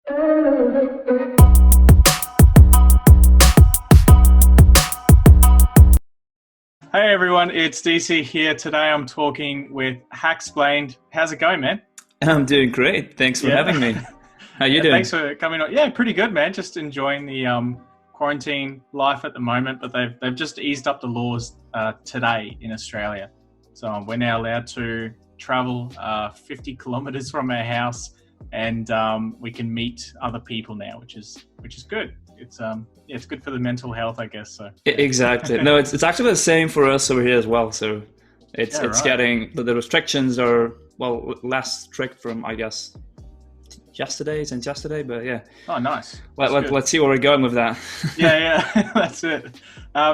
Hey everyone, it's DC here. Today I'm talking with Hacksplained. How's it going, man? I'm doing great. Thanks for having me. How you doing? Thanks for coming on. Yeah, pretty good, man. Just enjoying the quarantine life at the moment, but they've just eased up the laws today in Australia. So we're now allowed to travel 50 kilometers from our house, and we can meet other people now, which is good. It's good for the mental health, I guess. So Exactly. No, it's actually the same for us over here as well. So it's right. getting the restrictions are less strict from, I guess, since yesterday. But yeah. Oh, nice. Let's see where we're going with that. Yeah, that's it.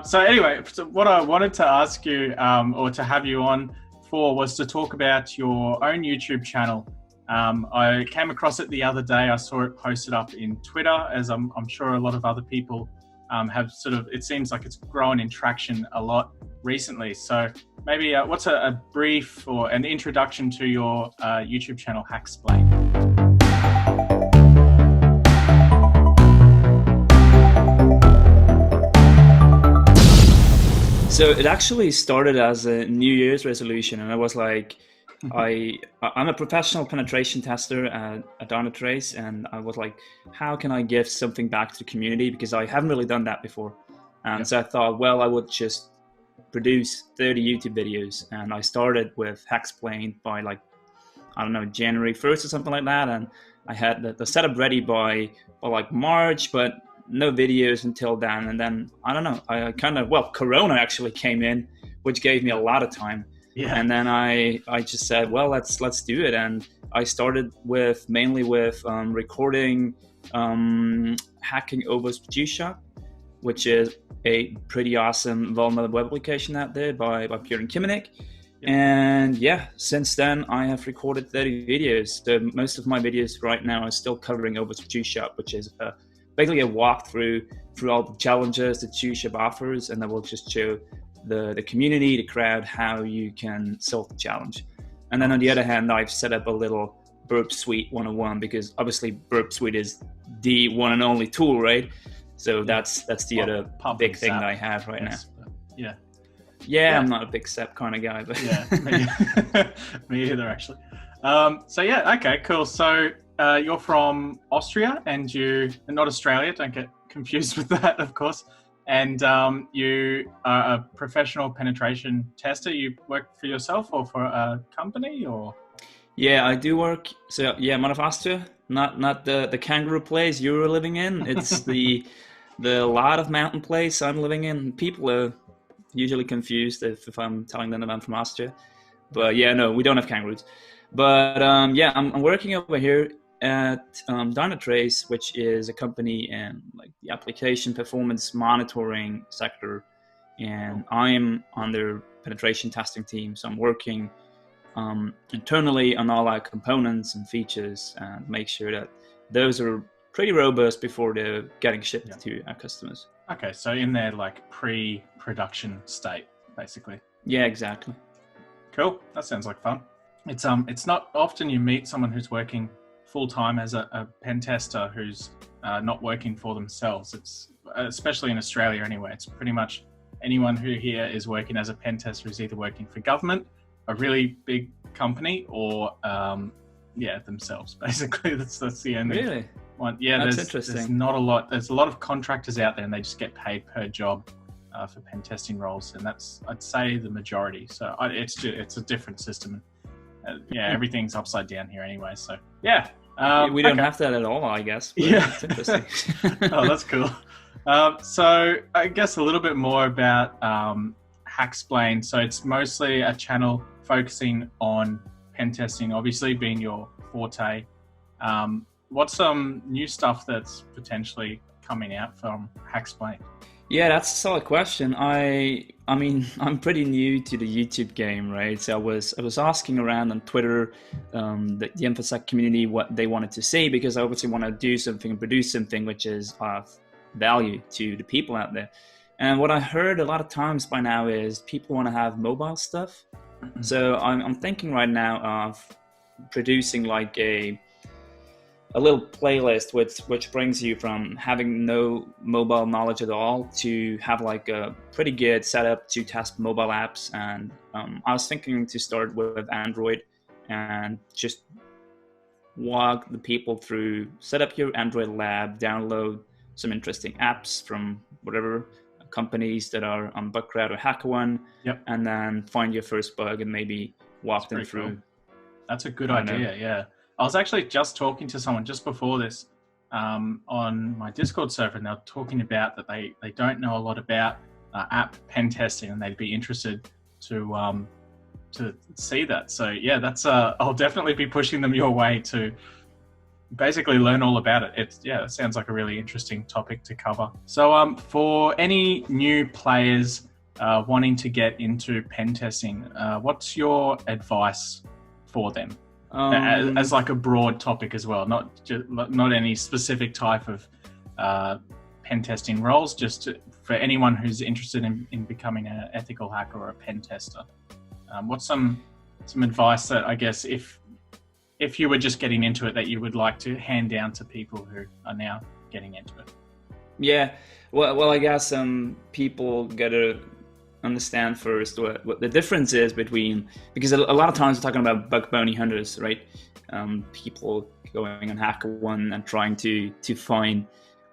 So anyway, what I wanted to ask you, or to have you on for, was to talk about your own YouTube channel. I came across it the other day. I saw it posted up in Twitter, as I'm sure a lot of other people have sort of, it seems like it's grown in traction a lot recently. So maybe what's a brief or an introduction to your YouTube channel, Hacksplained? So it actually started as a New Year's resolution, and I was like, I'm a professional penetration tester at Dynatrace, and I was like, how can I give something back to the community, because I haven't really done that before. And so I thought, well, I would just produce 30 YouTube videos, and I started with Hacksplained by January 1st or something like that, and I had the setup ready by March, but no videos until then. And then I don't know, Corona actually came in, which gave me a lot of time. Yeah. And then I just said, well, let's do it. And I started mainly with recording hacking over G-Shop, which is a pretty awesome vulnerable web application out there by Pierre and Kiminik. Yeah. And yeah, since then I have recorded 30 videos. Most of my videos right now are still covering over G-Shop, which is basically a walkthrough through all the challenges that G-Shop offers, and I will just show the community, the crowd, how you can solve the challenge. And then on the other hand, I've set up a little Burp Suite 101, because obviously Burp Suite is the one and only tool, right? So that's the other big thing that I have right now. Yeah, I'm not a big SEP kind of guy, but yeah, me either actually. So yeah, okay, cool. So you're from Austria, and not Australia, don't get confused with that, of course. And you are a professional penetration tester. You work for yourself or for a company, or? Yeah, I do work. So yeah, I'm out of Austria, not the kangaroo place you're living in. It's the lot of mountain place I'm living in. People are usually confused if I'm telling them that I'm from Austria. But yeah, no, we don't have kangaroos. But yeah, I'm working over here at Dynatrace, which is a company in the application performance monitoring sector, and I'm on their penetration testing team. So I'm working internally on all our components and features, and make sure that those are pretty robust before they're getting shipped to our customers. Okay, so in their pre-production state, basically. Yeah, exactly. Cool. That sounds like fun. It's not often you meet someone who's working full-time as a pen tester who's not working for themselves. It's especially in Australia anyway. It's pretty much anyone who here is working as a pen tester is either working for government, a really big company, or themselves. Basically, that's the only really one. Yeah, that's interesting. There's not a lot. There's a lot of contractors out there, and they just get paid per job for pen testing roles, and that's, I'd say, the majority. So it's a different system. Everything's upside down here anyway. So yeah. We don't have that at all, I guess. Yeah, it's interesting. Oh, that's cool. So I guess a little bit more about Hacksplained. So it's mostly a channel focusing on pen testing, obviously being your forte. What's some new stuff that's potentially coming out from Hacksplained? Yeah, that's a solid question. I mean, I'm pretty new to the YouTube game, right? So I was asking around on Twitter, the InfoSec community, what they wanted to see, because I obviously want to do something and produce something which is of value to the people out there. And what I heard a lot of times by now is people want to have mobile stuff. So I'm thinking right now of producing like a a little playlist which brings you from having no mobile knowledge at all to have like a pretty good setup to test mobile apps. And I was thinking to start with Android and just walk the people through, set up your Android lab, download some interesting apps from whatever companies that are on Bugcrowd or HackerOne, Yep. and then find your first bug and maybe walk them through. Cool. That's a good idea. Yeah. I was actually just talking to someone just before this on my Discord server, and they're talking about that they don't know a lot about app pen testing, and they'd be interested to see that. So yeah, that's I'll definitely be pushing them your way to basically learn all about it. It sounds like a really interesting topic to cover. So for any new players wanting to get into pen testing, what's your advice for them? As like a broad topic as well, not any specific type of pen testing roles, just for anyone who's interested in becoming an ethical hacker or a pen tester. What's some advice that, I guess, if you were just getting into it, that you would like to hand down to people who are now getting into it? Yeah, well, I guess people gotta understand first what the difference is between, because a lot of times we're talking about bug bounty hunters, right? People going on HackerOne and trying to find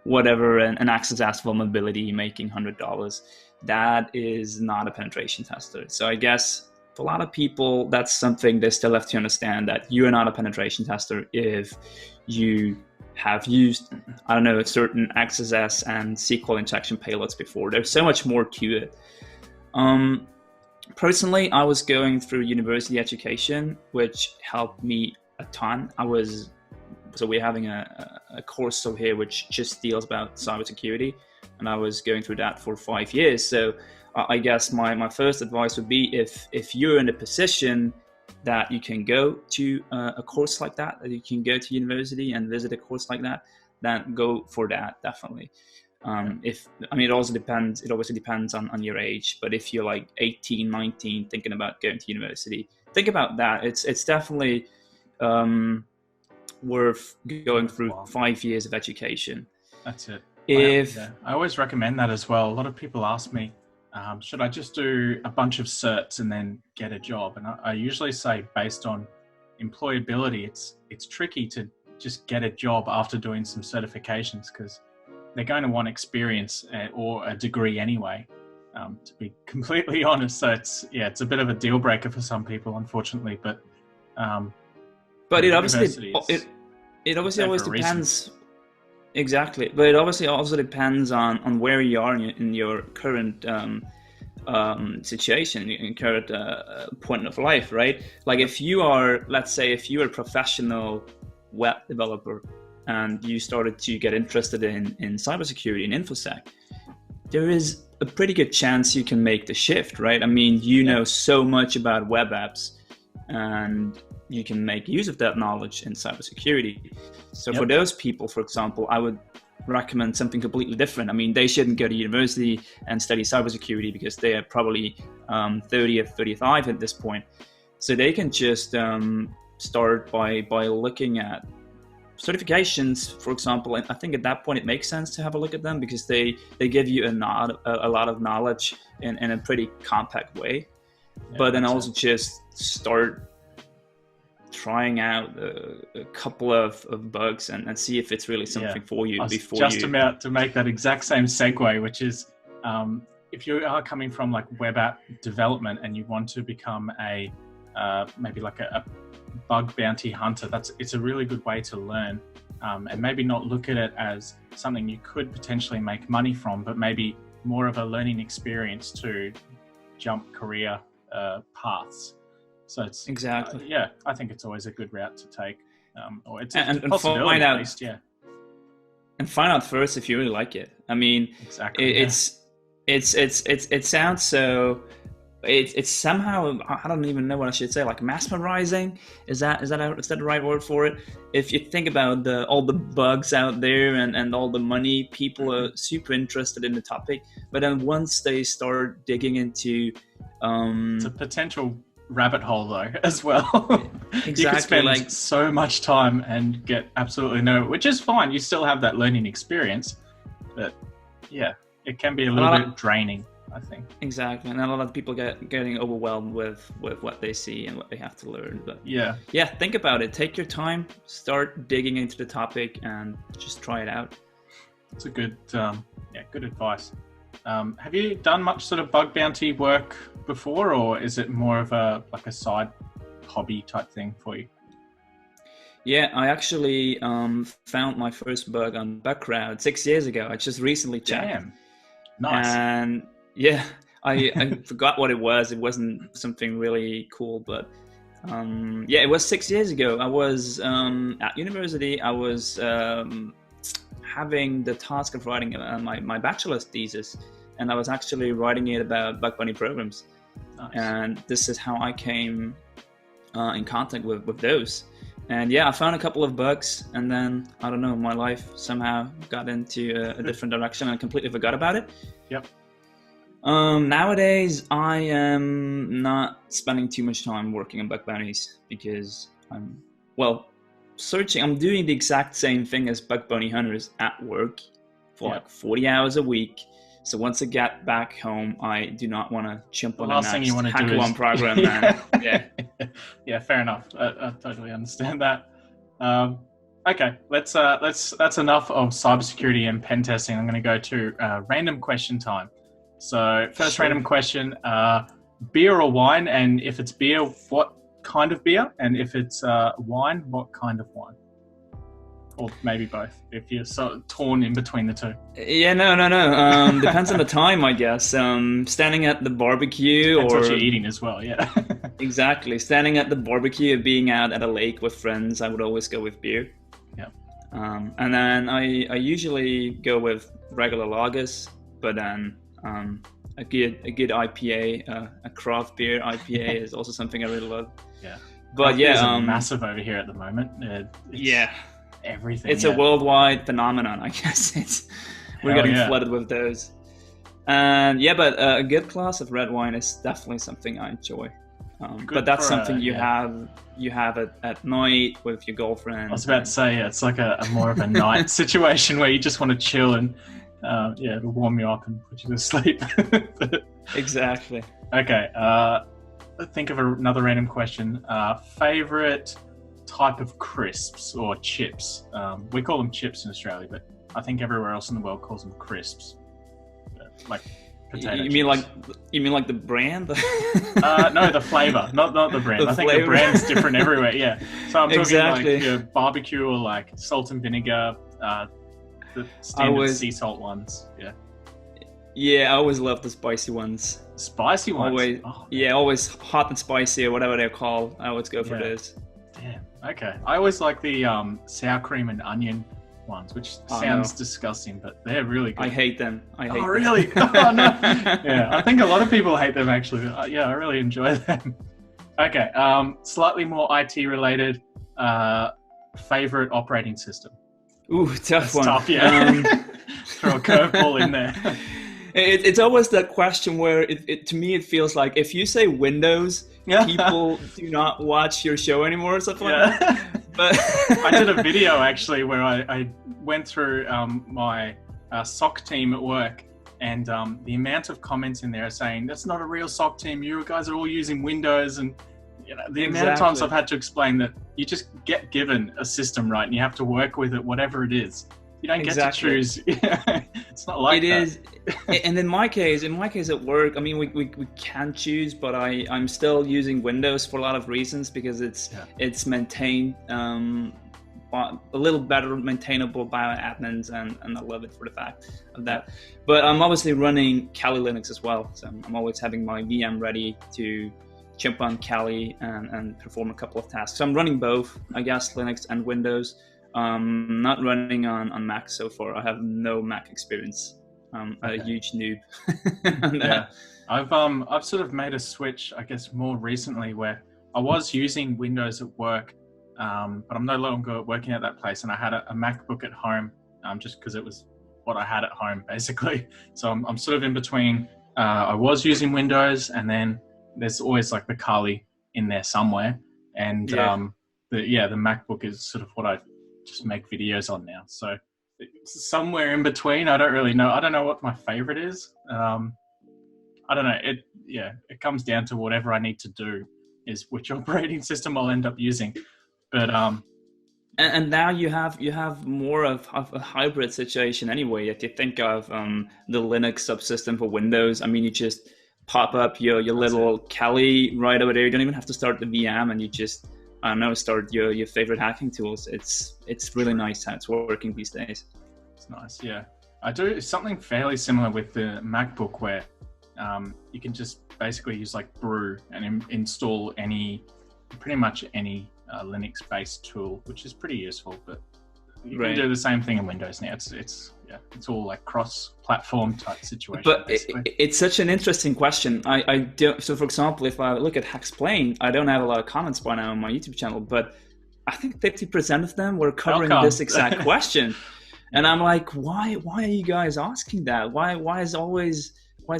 whatever an access vulnerability, making $100. That is not a penetration tester. So I guess for a lot of people, that's something they still have to understand, that you are not a penetration tester if you have used, I don't know, certain XSS and SQL injection payloads before. There's so much more to it. Personally, I was going through university education, which helped me a ton. So we're having a course over here which just deals about cybersecurity, and I was going through that for 5 years. So I guess my first advice would be, if you're in a position that you can go to a course like that you can go to university and visit a course like that, then go for that, definitely. It also depends. It obviously depends on your age, but if you're like 18, 19, thinking about going to university, think about that. It's definitely worth going through 5 years of education. That's it. I always recommend that as well. A lot of people ask me, should I just do a bunch of certs and then get a job? And I usually say, based on employability, it's tricky to just get a job after doing some certifications, because they're going to want experience or a degree anyway, to be completely honest. So it's a bit of a deal breaker for some people, unfortunately. But it obviously always depends. Exactly, but it obviously also depends on where you are in your current situation, in current point of life, right? Like if you are, let's say, if you're a professional web developer and you started to get interested in cybersecurity and InfoSec, there is a pretty good chance you can make the shift, right? I mean, you know so much about web apps, and you can make use of that knowledge in cybersecurity. So for those people, for example, I would recommend something completely different. I mean, they shouldn't go to university and study cybersecurity because they are probably 30 or 35 at this point. So they can just start by looking at certifications, for example. And I think at that point it makes sense to have a look at them, because they give you a lot of knowledge in a pretty compact way. But then also just start trying out a couple of bugs and see if it's really something for you. About to make that exact same segue, which is if you are coming from like web app development and you want to become a maybe like a bug bounty hunter, it's a really good way to learn, and maybe not look at it as something you could potentially make money from, but maybe more of a learning experience to jump career paths. So it's exactly I think it's always a good route to take, or it's a possibility find out, at least. And find out first if you really like it. I mean, exactly. It sounds so. It's somehow, I don't even know what I should say, like mesmerizing. Is that the right word for it? If you think about all the bugs out there and all the money, people are super interested in the topic. But then once they start digging into it's a potential rabbit hole though as well. Exactly. You could spend so much time and get absolutely no, which is fine. You still have that learning experience, but yeah, it can be a little bit draining, I think. Exactly, and a lot of people getting overwhelmed with what they see and what they have to learn. But yeah, think about it. Take your time, start digging into the topic, and just try it out. It's a good, good advice. Have you done much sort of bug bounty work before, or is it more of a side hobby type thing for you? Yeah, I actually found my first bug on Bugcrowd 6 years ago. I just recently checked. Damn, nice. And yeah, I forgot what it was. It wasn't something really cool, but it was 6 years ago. I was at university. I was having the task of writing my bachelor's thesis, and I was actually writing it about bug bounty programs. Nice. And this is how I came in contact with those. And yeah, I found a couple of bugs, and then I don't know, my life somehow got into a different direction and I completely forgot about it. Yep. Nowadays, I am not spending too much time working on bug bounties because I'm doing the exact same thing as bug bounty hunters at work for like 40 hours a week. So once I get back home, I do not want to jump on the next HackerOne program. Yeah, fair enough. I totally understand that. Okay, that's enough of cybersecurity and pen testing. I'm going to go to random question time. So first random question, beer or wine? And if it's beer, what kind of beer? And if it's wine, what kind of wine? Or maybe both, if you're so torn in between the two. Yeah, no. Depends on the time, I guess. Standing at the barbecue, depends what you're eating as well, yeah. Exactly. Standing at the barbecue, being out at a lake with friends, I would always go with beer. Yeah. And then I usually go with regular lagers, but then a good IPA, a craft beer IPA is also something I really love. Yeah. But craft is massive over here at the moment. Everything. It's a worldwide phenomenon, I guess. We're getting flooded with those. And but a good glass of red wine is definitely something I enjoy. But that's something you have at night with your girlfriend. I was about to say, it's like a more of a night situation where you just want to chill and it'll warm you up and put you to sleep. Exactly. Okay. Think of another random question. Favorite type of crisps or chips? We call them chips in Australia, but I think everywhere else in the world calls them crisps. Like potato chips. You mean like the brand? No, the flavor, not the brand. I think the brand's different everywhere. Yeah. So I'm talking like barbecue or like salt and vinegar, the standard sea salt ones. Yeah. Yeah, I always love the spicy ones. Spicy ones? Always, always hot and spicy or whatever they're called. I always go for those. Damn. Okay. I always like the sour cream and onion ones, which sounds disgusting, but they're really good. I hate them. Oh, really? Oh, no. Yeah, I think a lot of people hate them actually. But, I really enjoy them. Okay. Slightly more IT related. Favorite operating system? Ooh, tough one. Tough, yeah. Throw a curveball in there. It's always that question where to me it feels like if you say Windows, people do not watch your show anymore or something like that. But I did a video actually where I went through my SOC team at work, and the amount of comments in there are saying that's not a real SOC team. You guys are all using Windows, and the amount of times I've had to explain that you just get given a system, right, and you have to work with it, whatever it is. You don't get to choose. It's not like that. It is. And in my case at work, I mean, we can choose, but I'm still using Windows for a lot of reasons because it's maintained a little better maintainable by admins, and I love it for the fact of that. But I'm obviously running Kali Linux as well, so I'm always having my VM ready to jump on Kali and perform a couple of tasks. So I'm running both, I guess, Linux and Windows. Not running on Mac so far. I have no Mac experience. A huge noob. Yeah, I've sort of made a switch, I guess, more recently where I was using Windows at work, but I'm no longer working at that place, and I had a MacBook at home, just because it was what I had at home basically. So I'm sort of in between. I was using Windows, and then there's always like the Kali in there somewhere. And the MacBook is sort of what I just make videos on now. So it's somewhere in between. I don't really know. I don't know what my favorite is. I don't know. It comes down to whatever I need to do is which operating system I'll end up using. But and now you have more of a hybrid situation anyway. If you think of the Linux subsystem for Windows, I mean, you just pop up your little Kali right over there. You don't even have to start the VM, and you just, I don't know, start your favorite hacking tools. It's really nice how it's working these days. It's nice, yeah. I do something fairly similar with the MacBook where you can just basically use like brew and install pretty much any Linux-based tool, which is pretty useful. But you can do the same thing in Windows now. It's all like cross-platform type situation. But it's such an interesting question. I do. So, for example, if I look at Hacksplained, I don't have a lot of comments by now on my YouTube channel, but I think 50% of them were covering this exact question. And I'm like, why are you guys asking that? Why is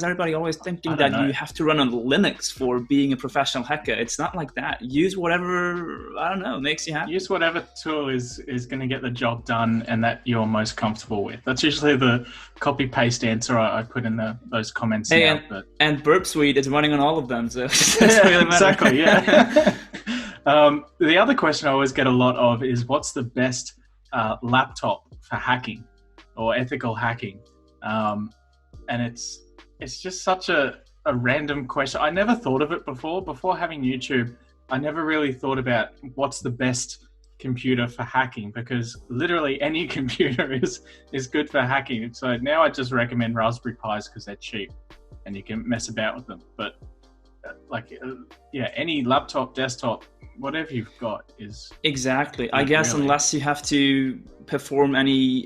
everybody always thinking that you have to run on Linux for being a professional hacker? It's not like that. Use whatever, I don't know, makes you happy. Use whatever tool is going to get the job done and that you're most comfortable with. That's usually the copy-paste answer I put in those comments. And Burp Suite is running on all of them. So really exactly, yeah. The other question I always get a lot of is what's the best laptop for hacking or ethical hacking? And it's just such a random question. I never thought of it before. Before having YouTube, I never really thought about what's the best computer for hacking, because literally any computer is good for hacking. So now I just recommend Raspberry Pis because they're cheap and you can mess about with them. But any laptop, desktop, whatever you've got is exactly. I guess really. Unless you have to perform any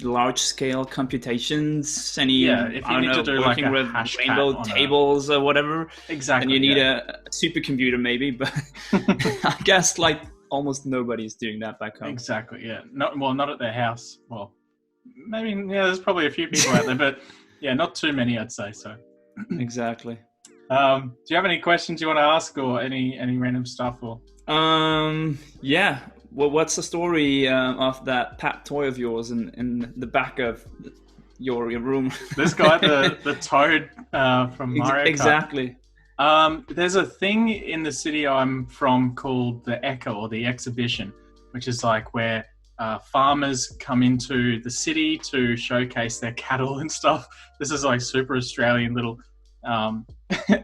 large scale computations, if you need to do working like with rainbow tables or whatever, exactly, then you need a supercomputer maybe. But I guess like almost nobody's doing that back home. Exactly. Yeah. Not at their house. Well, maybe there's probably a few people out there, but not too many, I'd say. So exactly. Do you have any questions you want to ask, or any random stuff, or? Well, what's the story of that Pat toy of yours in the back of your room? This guy, the toad from Mario Kart. Exactly. There's a thing in the city I'm from called the Echo, or the Exhibition, which is like where farmers come into the city to showcase their cattle and stuff. This is like super Australian little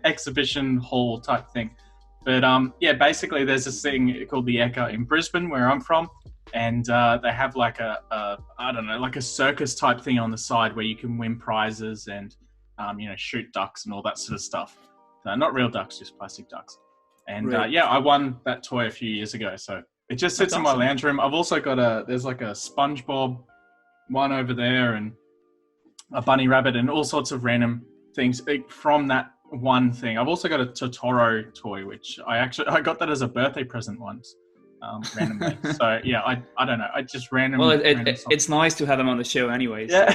exhibition hall type thing. But basically there's this thing called the Echo in Brisbane, where I'm from, and they have like like a circus type thing on the side where you can win prizes and shoot ducks and all that sort of stuff. Not real ducks, just plastic ducks. And I won that toy a few years ago, so it just sits in my lounge room. I've also got there's like a SpongeBob one over there and a bunny rabbit and all sorts of random things from that one thing. I've also got a Totoro toy, which I got that as a birthday present once, randomly. So I don't know. I just randomly. Well, it's nice to have them on the show, anyways. Yeah,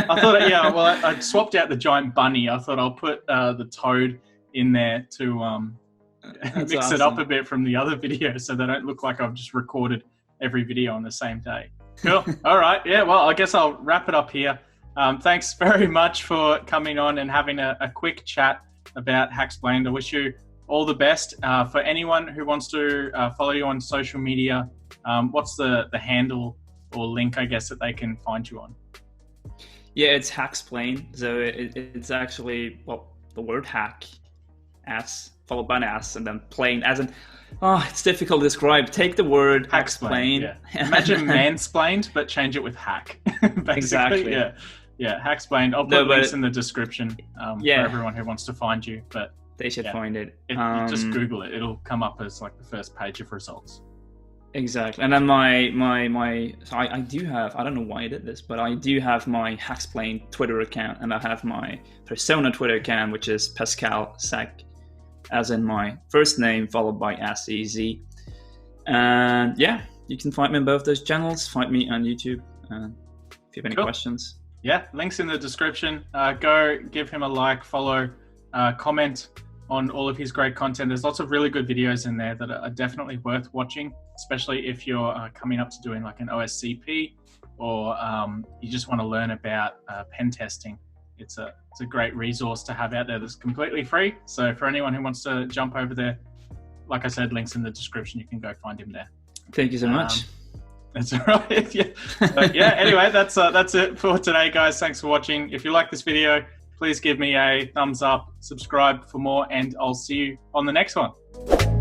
I thought. I swapped out the giant bunny. I thought I'll put the toad in there to mix it up a bit from the other videos, so they don't look like I've just recorded every video on the same day. Cool. All right. Yeah. Well, I guess I'll wrap it up here. Thanks very much for coming on and having a quick chat about Hacksplained. I wish you all the best. For anyone who wants to follow you on social media, what's the handle or link, I guess, that they can find you on? Yeah, it's Hacksplained. So it's actually, the word hack, S, followed by an S, and then plain, as in, it's difficult to describe. Take the word Hacksplained. Yeah. Imagine mansplained, but change it with hack. Exactly. Yeah, Hacksplained. I'll put links in the description for everyone who wants to find you. But they should find it. You just Google it. It'll come up as like the first page of results. Exactly. And then so I do have, I don't know why I did this, but I do have my Hacksplained Twitter account, and I have my Persona Twitter account, which is Pascal Sec, as in my first name followed by SEZ. And you can find me on both those channels. Find me on YouTube. If you have any questions. Yeah, links in the description. Go give him a like, follow, comment, on all of his great content. There's lots of really good videos in there that are definitely worth watching, especially if you're coming up to doing like an OSCP or you just want to learn about pen testing. It's a great resource to have out there that's completely free. So for anyone who wants to jump over there, like I said, links in the description, you can go find him there. Thank you so much. That's all right. Yeah. But yeah. Anyway, that's it for today, guys. Thanks for watching. If you like this video, please give me a thumbs up, subscribe for more, and I'll see you on the next one.